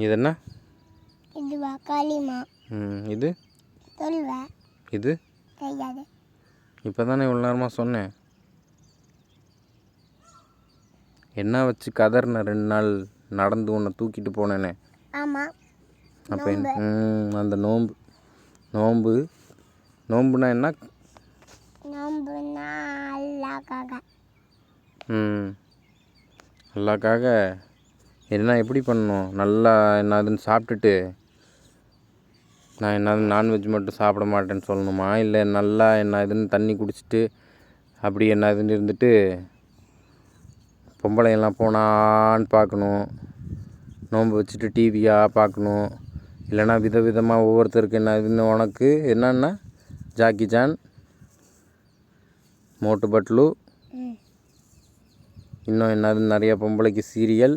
இது என்ன? இதுவா களிமா. இது சொல்லுவேன். இது தெரியாது. இப்போ தானே இவ்வளோ நேரமாக சொன்னேன். என்ன வச்சு கதறின 2 நாள் நடந்து உன்னை தூக்கிட்டு போனேனே. ஆமாம். அப்போ அந்த நோம்புனா என்ன? நோம்புனா அல்லாக்காக. அல்லாக்காக என்ன எப்படி பண்ணணும்? நல்லா என்னதுன்னு சாப்பிட்டுட்டு நான் என்னது நான்வெஜ் மட்டும் சாப்பிட மாட்டேன்னு சொல்லணுமா? இல்லை நல்லா என்னதுன்னு தண்ணி குடிச்சிட்டு அப்படி என்னதுன்னு இருந்துட்டு பொம்பளைங்கெல்லாம் போனான்னு பார்க்கணும், நோன்பு வச்சுட்டு டிவியாக பார்க்கணும், இல்லைனா விதவிதமாக ஒவ்வொருத்தருக்கு என்னதுன்னு உனக்கு என்னென்னா ஜாக்கி சான், மோட்டு பட்லு, இன்னும் என்னதுன்னு நிறைய பொம்பளைக்கு சீரியல்,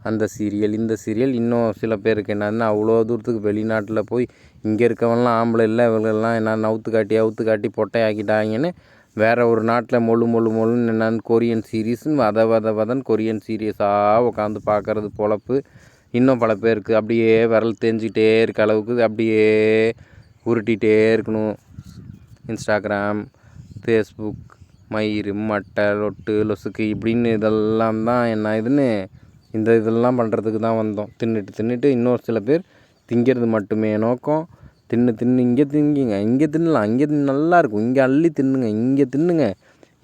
அந்த சீரியல் இந்த சீரியல், இன்னும் சில பேருக்கு என்னதுன்னா அவ்வளோ தூரத்துக்கு வெளிநாட்டில் போய் இங்கே இருக்கவங்களாம் ஆம்பளை இல்லை இவங்களெல்லாம் என்ன அவுத்து காட்டி பொட்டையாக்கிட்டாங்கன்னு வேறு ஒரு நாட்டில் மொழுன்னு என்னன்னு கொரியன் சீரீஸ்ன்னு வதன்னு கொரியன் சீரியஸாக உட்காந்து பார்க்குறது பொழப்பு இன்னும் பல பேருக்கு. அப்படியே விரல் தேஞ்சிக்கிட்டே இருக்க அளவுக்கு அப்படியே உருட்டிகிட்டே இருக்கணும். இன்ஸ்டாகிராம், ஃபேஸ்புக், மயிறு, மட்டை, லொட்டு, லொசுக்கு இப்படின்னு இதெல்லாம் தான் என்ன இதுன்னு இதெல்லாம் பண்ணுறதுக்கு தான் வந்தோம். தின்னுட்டு இன்னொரு சில பேர் திங்கிறது மட்டுமே நோக்கம். தின்னு இங்கே தின்னலாம், இங்கே நல்லாயிருக்கும், இங்கே அள்ளி தின்னுங்க, இங்கே தின்னுங்க.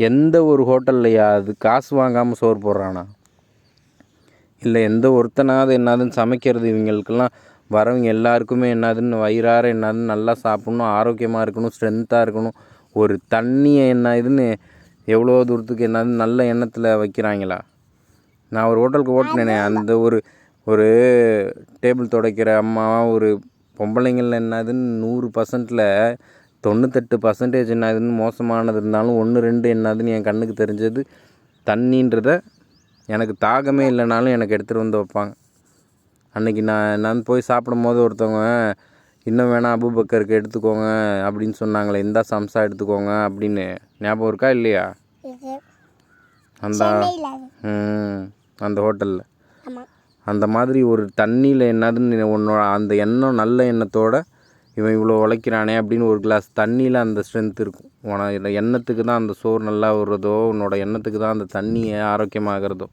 எந்த ஒரு ஹோட்டல்லையா அது காசு வாங்காமல் சோறு போடுறானா? இல்லை எந்த ஒருத்தனாவது என்னதுன்னு சமைக்கிறது? இவங்களுக்கெல்லாம் வரவங்க எல்லாருக்குமே என்னதுன்னு வயிறார என்னதுன்னு நல்லா சாப்பிட்ணும், ஆரோக்கியமாக இருக்கணும், ஸ்ட்ரென்த்தாக இருக்கணும். ஒரு தண்ணியை என்ன இதுன்னு எவ்வளோ தூரத்துக்கு என்னதுன்னு நல்ல எண்ணத்தில் வைக்கிறாங்களா? நான் ஒரு ஹோட்டலுக்கு ஓட்டினேனே, அந்த ஒரு டேபிள் துடைக்கிற அம்மா ஒரு பொம்பளைங்களில் என்னதுன்னு 100%ல் 98% என்னதுன்னு மோசமானது இருந்தாலும் 1-2 என்னதுன்னு என் கண்ணுக்கு தெரிஞ்சது தண்ணின்றத எனக்கு தாகமே இல்லைனாலும் எனக்கு எடுத்துகிட்டு வந்து வைப்பாங்க. அன்றைக்கி நான் போய் சாப்பிடும் போது ஒருத்தவங்க இன்னும் வேணால் அபூபக்கருக்கு எடுத்துக்கோங்க அப்படின்னு சொன்னாங்களே, இந்த சம்சா எடுத்துக்கோங்க அப்படின்னு ஞாபகம் இருக்கா இல்லையா? அந்த ஹோட்டலில் அந்த மாதிரி ஒரு தண்ணியில் என்னதுன்னு உன்னோட அந்த எண்ணம் நல்ல எண்ணத்தோடு இவன் இவ்வளோ உழைக்கிறானே அப்படின்னு ஒரு கிளாஸ் தண்ணியில் அந்த ஸ்ட்ரென்த் இருக்கும். உனக்கு எண்ணத்துக்கு தான் அந்த சோறு நல்லா வருதோ, உன்னோட எண்ணத்துக்கு தான் அந்த தண்ணியை ஆரோக்கியமாகிறதோ.